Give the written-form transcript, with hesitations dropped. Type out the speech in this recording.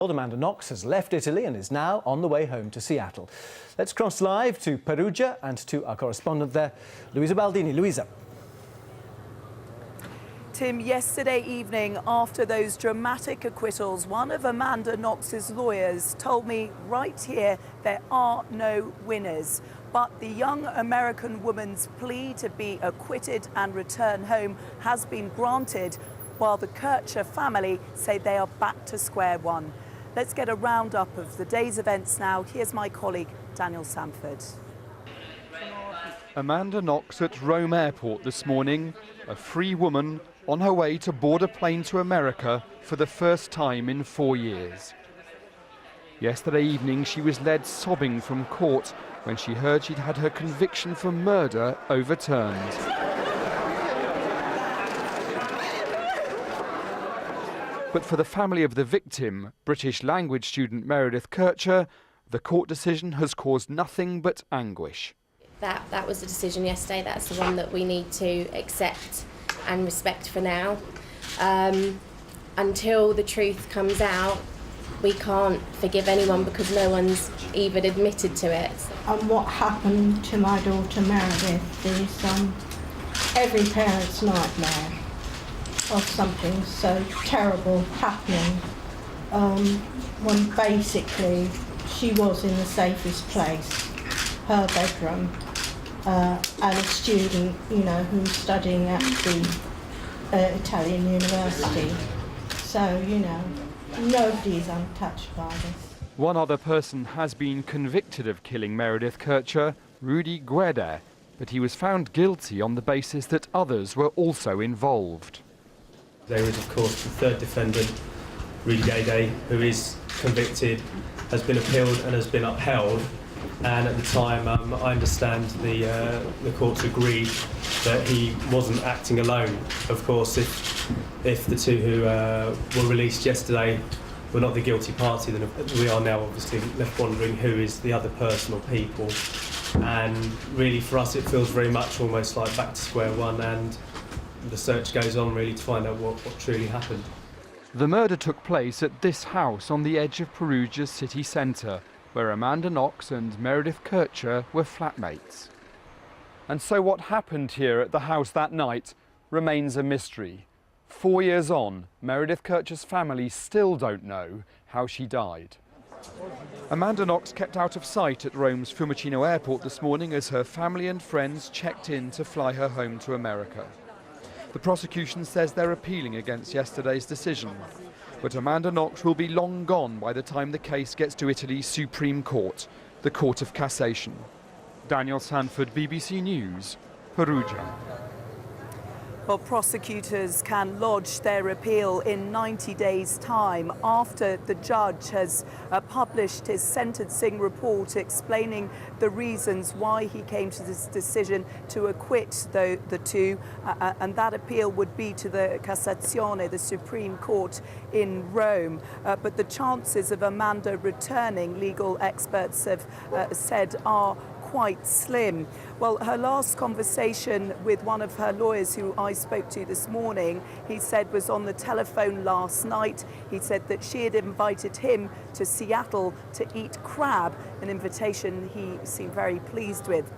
Amanda Knox has left Italy and is now on the way home to Seattle. Let's cross live to Perugia and to our correspondent there, Louisa Baldini. Louisa. Tim, yesterday evening, after those dramatic acquittals, one of Amanda Knox's lawyers told me right here there are no winners. But the young American woman's plea to be acquitted and return home has been granted, while the Kircher family say they are back to square one. Let's get a roundup of the day's events now. Here's my colleague, Daniel Sanford. Amanda Knox at Rome Airport this morning, a free woman on her way to board a plane to America for the first time in 4 years. Yesterday evening, she was led sobbing from court when she heard she'd had her conviction for murder overturned. But for the family of the victim, British language student Meredith Kircher, the court decision has caused nothing but anguish. That was the decision yesterday. That's the one that we need to accept and respect for now. Until the truth comes out, we can't forgive anyone because no one's even admitted to it. And what happened to my daughter Meredith is every parent's nightmare of something so terrible happening when basically she was in the safest place, her bedroom, and a student, who's studying at the Italian university. So, nobody's untouched by this. One other person has been convicted of killing Meredith Kircher, Rudy Guerra, but he was found guilty on the basis that others were also involved. There is, of course, the third defendant, Rudy Guerra, who is convicted, has been appealed and has been upheld. And at the time, I understand the courts agreed that he wasn't acting alone. Of course, if the two who were released yesterday were not the guilty party, then we are now obviously left wondering who is the other person or people. And really, for us, it feels very much almost like back to square one, and the search goes on really to find out what truly happened. The murder took place at this house on the edge of Perugia's city centre, where Amanda Knox and Meredith Kircher were flatmates. And so what happened here at the house that night remains a mystery. 4 years on, Meredith Kircher's family still don't know how she died. Amanda Knox kept out of sight at Rome's Fiumicino airport this morning as her family and friends checked in to fly her home to America. The prosecution says they're appealing against yesterday's decision, but Amanda Knox will be long gone by the time the case gets to Italy's Supreme Court, the Court of Cassation. Daniel Sanford, BBC News, Perugia. Well, prosecutors can lodge their appeal in 90 days' time after the judge has published his sentencing report explaining the reasons why he came to this decision to acquit the two, and that appeal would be to the Cassazione, the Supreme Court in Rome. But the chances of Amanda returning, legal experts have said, are quite slim. Well, her last conversation with one of her lawyers who I spoke to this morning, he said was on the telephone last night. He said that she had invited him to Seattle to eat crab, an invitation he seemed very pleased with.